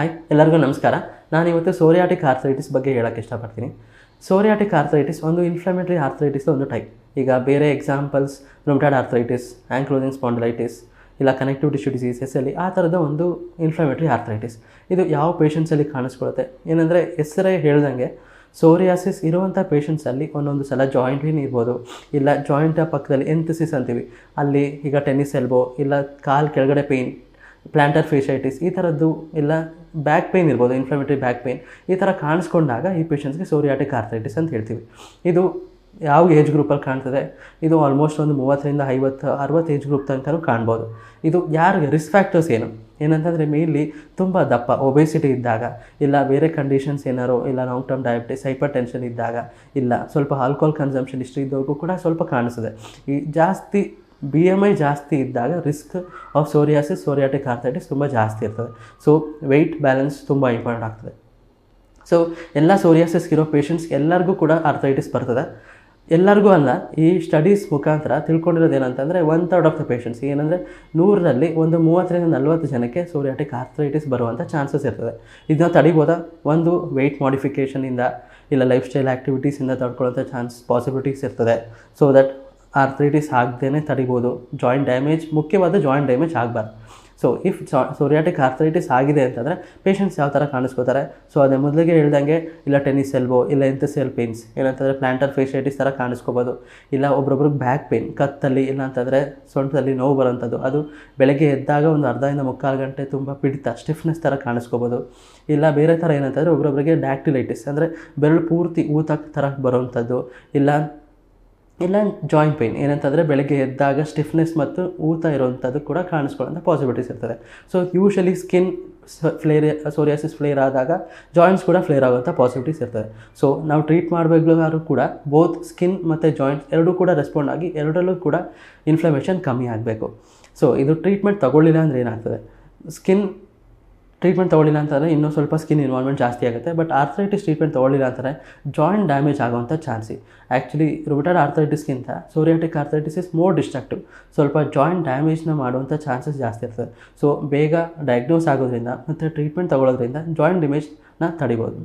Hi ಎಲ್ಲರಿಗೂ ನಮಸ್ಕಾರ. ನಾನಿವತ್ತು ಸೋರಿಯಾಟಿಕ್ ಆರ್ಥರೈಟಿಸ್ ಬಗ್ಗೆ ಹೇಳೋಕ್ಕೆ ಇಷ್ಟಪಡ್ತೀನಿ. ಸೋರಿಯಾಟಿಕ್ ಆರ್ಥರೈಟಿಸ್ ಒಂದು ಇನ್ಫ್ಲಮೇಟರಿ ಆರ್ಥರೈಟಿಸ್ ಒಂದು ಟೈಪ್. ಈಗ ಬೇರೆ ಎಕ್ಸಾಂಪಲ್ಸ್ ರುಮಟಾಯ್ಡ್ ಆರ್ಥರೈಟಿಸ್, ಆಂಕ್ಲೋಸಿಂಗ್ ಸ್ಪಾಂಡಿಲೈಟಿಸ್, ಇಲ್ಲ ಕನೆಕ್ಟಿವ್ ಟಿಶ್ಯೂ ಡಿಸೀಸ್ ಎಸ್ಸಲ್ಲಿ ಆ ಥರದ ಒಂದು ಇನ್ಫ್ಲಮೇಟರಿ ಆರ್ಥರೈಟಿಸ್. ಇದು ಯಾವ ಪೇಷಂಟ್ಸಲ್ಲಿ ಕಾಣಿಸ್ಕೊಳುತ್ತೆ ಏನಂದರೆ, ಹೆಸರೇ ಹೇಳ್ದಂಗೆ ಸೋರಿಯಾಸಿಸ್ ಇರುವಂಥ ಪೇಷಂಟ್ಸಲ್ಲಿ ಒಂದೊಂದು ಸಲ ಜಾಯಿಂಟ್ ಪೇನ್ ಇರ್ಬೋದು, ಇಲ್ಲ ಜಾಯಿಂಟ ಪಕ್ಕದಲ್ಲಿ ಎಂಥಸಿಸ್ ಅಂತೀವಿ ಅಲ್ಲಿ, ಈಗ ಟೆನ್ನಿಸ್ ಎಲ್ಬೋ, ಇಲ್ಲ ಕಾಲು ಕೆಳಗಡೆ ಪೇಯ್ನ್, ಪ್ಲ್ಯಾಂಟರ್ ಫೇಶೈಟಿಸ್ ಈ ಥರದ್ದು, ಇಲ್ಲ ಬ್ಯಾಕ್ ಪೇಯ್ನ್ ಇರ್ಬೋದು, ಇನ್ಫ್ಲಮೇಟರಿ ಬ್ಯಾಕ್ ಪೇಯ್ನ್ ಈ ಥರ ಕಾಣಿಸ್ಕೊಂಡಾಗ ಈ ಪೇಷಂಟ್ಸ್ಗೆ ಸೋರಿಯಾಟಿಕ್ ಆರ್ಥರೈಟಿಸ್ ಅಂತ ಹೇಳ್ತೀವಿ. ಇದು ಯಾವ ಏಜ್ ಗ್ರೂಪಲ್ಲಿ ಕಾಣ್ತದೆ? ಇದು ಆಲ್ಮೋಸ್ಟ್ ಒಂದು 30ರಿಂದ 50-60 ಏಜ್ ಗ್ರೂಪ್ ತನಕ ಕಾಣ್ಬೋದು. ಇದು ಯಾರಿಗೆ ರಿಸ್ಕ್ ಫ್ಯಾಕ್ಟರ್ಸ್ ಏನಂತಂದರೆ, ಮೇಯ್ನ್ಲಿ ತುಂಬ ದಪ್ಪ ಒಬೆಸಿಟಿ ಇದ್ದಾಗ, ಇಲ್ಲ ಬೇರೆ ಕಂಡೀಷನ್ಸ್ ಏನಾರು, ಇಲ್ಲ long term diabetes, hypertension ಇದ್ದಾಗ, ಇಲ್ಲ ಸ್ವಲ್ಪ ಆಲ್ಕೋಹಾಲ್ ಕನ್ಸಂಪ್ಷನ್ ಹಿಸ್ಟ್ರಿ ಇದ್ದವ್ರಿಗೂ ಕೂಡ ಸ್ವಲ್ಪ ಕಾಣಿಸ್ತದೆ. ಈ ಜಾಸ್ತಿ BMI ಜಾಸ್ತಿ ಇದ್ದಾಗ ರಿಸ್ಕ್ ಆಫ್ ಸೋರಿಯಾಟಿಕ್ ಆರ್ಥರೈಟಿಸ್ ತುಂಬ ಜಾಸ್ತಿ ಇರ್ತದೆ. ಸೊ ವೆಯ್ಟ್ ಬ್ಯಾಲೆನ್ಸ್ ತುಂಬ ಇಂಪಾರ್ಟೆಂಟ್ ಆಗ್ತದೆ. ಸೊ ಎಲ್ಲ ಸೋರಿಯಾಸಿಸ್ ಇರೋ ಪೇಷಂಟ್ಸ್ಗೆ ಎಲ್ಲರಿಗೂ ಕೂಡ ಆರ್ಥರೈಟಿಸ್ ಬರ್ತದೆ. ಎಲ್ಲರಿಗೂ ಅಲ್ಲ, ಈ ಸ್ಟಡೀಸ್ ಮುಖಾಂತರ ತಿಳ್ಕೊಂಡಿರೋದು ಏನಂತಂದರೆ 1/3 ಆಫ್ ದ ಪೇಷಂಟ್ಸ್, ಏನಂದರೆ 100ರಲ್ಲಿ ಒಂದು 30ರಿಂದ 40 ಜನಕ್ಕೆ ಸೋರಿಯಾಟಿಕ್ ಆರ್ಥರೈಟಿಸ್ ಬರುವಂಥ ಚಾನ್ಸಸ್ ಇರ್ತದೆ. ಇದನ್ನ ತಡಿಬೋದಾ? ಒಂದು ವೆಯ್ಟ್ ಮಾಡಿಫಿಕೇಷನಿಂದ, ಇಲ್ಲ ಲೈಫ್ ಸ್ಟೈಲ್ ಆ್ಯಕ್ಟಿವಿಟೀಸಿಂದ ತಡ್ಕೊಳ್ಳೋಂಥ ಪಾಸಿಬಿಲಿಟೀಸ್ ಇರ್ತದೆ. ಸೊ ದಟ್ ಆರ್ಥರೈಟಿಸ್ ಆಗದೇ ತಡಿಬೋದು. ಜಾಯಿಂಟ್ ಡ್ಯಾಮೇಜ್, ಮುಖ್ಯವಾದ ಜಾಯಿಂಟ್ ಡ್ಯಾಮೇಜ್ ಆಗಬಾರ್ದು. ಸೊ ಇಫ್ ಸೋರಿಯಾಟಿಕ್ ಆರ್ಥರೈಟಿಸ್ ಆಗಿದೆ ಅಂತಂದರೆ ಪೇಷಂಟ್ಸ್ ಯಾವ ಥರ ಕಾಣಿಸ್ಕೋತಾರೆ? ಸೊ ಅದೇ ಮೊದಲಿಗೆ ಹೇಳ್ದಂಗೆ, ಇಲ್ಲ ಟೆನ್ನಿಸ್ ಎಲ್ಬೋ, ಇಲ್ಲ ಎಂಥಸಿಯಲ್ ಪೇನ್ಸ್, ಏನಂತಂದರೆ ಪ್ಲ್ಯಾಂಟರ್ ಫೇಶೈಟಿಸ್ ಥರ ಕಾಣಿಸ್ಕೋಬೋದು. ಇಲ್ಲ ಒಬ್ರೊಬ್ರಿಗೆ ಬ್ಯಾಕ್ ಪೇನ್, ಕತ್ತಲ್ಲಿ, ಇಲ್ಲ ಅಂತಂದರೆ ಸೊಂಟದಲ್ಲಿ ನೋವು ಬರೋಂಥದ್ದು, ಅದು ಬೆಳಗ್ಗೆ ಎದ್ದಾಗ ಒಂದು ಅರ್ಧದಿಂದ 3/4 ಗಂಟೆ ತುಂಬ ಪಿಡಿತ, ಸ್ಟಿಫ್ನೆಸ್ ಥರ ಕಾಣಿಸ್ಕೋಬೋದು. ಇಲ್ಲ ಬೇರೆ ಥರ ಏನಂತಂದರೆ, ಒಬ್ರೊಬ್ರಿಗೆ ಡ್ಯಾಕ್ಟಿಲೈಟಿಸ್ ಅಂದರೆ ಬೆರಳು ಪೂರ್ತಿ ಊತ ಥರ ಬರೋವಂಥದ್ದು, ಇಲ್ಲ ಜಾಯಿಂಟ್ ಪೇಯ್ನ್ ಏನಂತಂದರೆ ಬೆಳಗ್ಗೆ ಎದ್ದಾಗ ಸ್ಟಿಫ್ನೆಸ್ ಮತ್ತು ಊತ ಇರೋವಂಥದ್ದು ಕೂಡ ಕಾಣಿಸ್ಕೊಳ್ಳೋಂಥ ಪಾಸಿಬಿಲಿಟೀಸ್ ಇರ್ತದೆ. So usually skin psoriasis flare ಆದಾಗ ಜಾಯಿಂಟ್ಸ್ ಕೂಡ ಫ್ಲೇರ್ ಆಗುವಂಥ ಪಾಸಿಬಿಲಿಟೀಸ್ ಇರ್ತದೆ. ಸೊ ನಾವು ಟ್ರೀಟ್ ಮಾಡಬೇಕಾದ್ರೂ ಕೂಡ ಬೋತ್ ಸ್ಕಿನ್ ಮತ್ತು ಜಾಯಿಂಟ್ಸ್ ಎರಡೂ ಕೂಡ ರೆಸ್ಪಾಂಡ್ ಆಗಿ ಎರಡರಲ್ಲೂ ಕೂಡ ಇನ್ಫ್ಲಮೇಷನ್ ಕಮ್ಮಿ ಆಗಬೇಕು. ಸೊ ಇದು ಟ್ರೀಟ್ಮೆಂಟ್ ತೊಗೊಳ್ಳಿಲ್ಲ ಅಂದರೆ ಏನಾಗ್ತದೆ? ಸ್ಕಿನ್ ಟ್ರೀಟ್ಮೆಂಟ್ ತೊಗೊಳ್ಳಿಲ್ಲ ಅಂತಂದರೆ ಇನ್ನೂ ಸ್ವಲ್ಪ ಸ್ಕಿನ್ ಇನ್ವಾಲ್ವ್ಮೆಂಟ್ ಜಾಸ್ತಿ ಆಗುತ್ತೆ. ಬಟ್ ಆರ್ಥರೈಟಿಸ್ ಟ್ರೀಟ್ಮೆಂಟ್ ತೊಗೊಳ್ಳಿಲ್ಲ ಅಂತಂದರೆ ಜಾಯಿಂಟ್ ಡ್ಯಾಮೇಜ್ ಆಗೋವಂಥ ಚಾನ್ಸಿ. ಆ್ಯಕ್ಚುಲಿ ರುಮಟಾಯ್ಡ್ ಆರ್ಥರೈಟಿಸ್ಗಿಂತ psoriatic arthritis is more destructive. ಸ್ವಲ್ಪ ಜಾಯಿಂಟ್ ಡ್ಯಾಮೇಜ್ನ ಮಾಡುವಂಥ ಚಾನ್ಸಸ್ ಜಾಸ್ತಿ ಇರ್ತದೆ. ಸೊ ಬೇಗ ಡಯಾಗ್ನೋಸ್ ಆಗೋದ್ರಿಂದ ಮತ್ತು ಟ್ರೀಟ್ಮೆಂಟ್ ತೊಗೊಳ್ಳೋದ್ರಿಂದ ಜಾಯಿಂಟ್ ಡ್ಯಾಮೇಜ್ನ ತಡಿಬೋದು.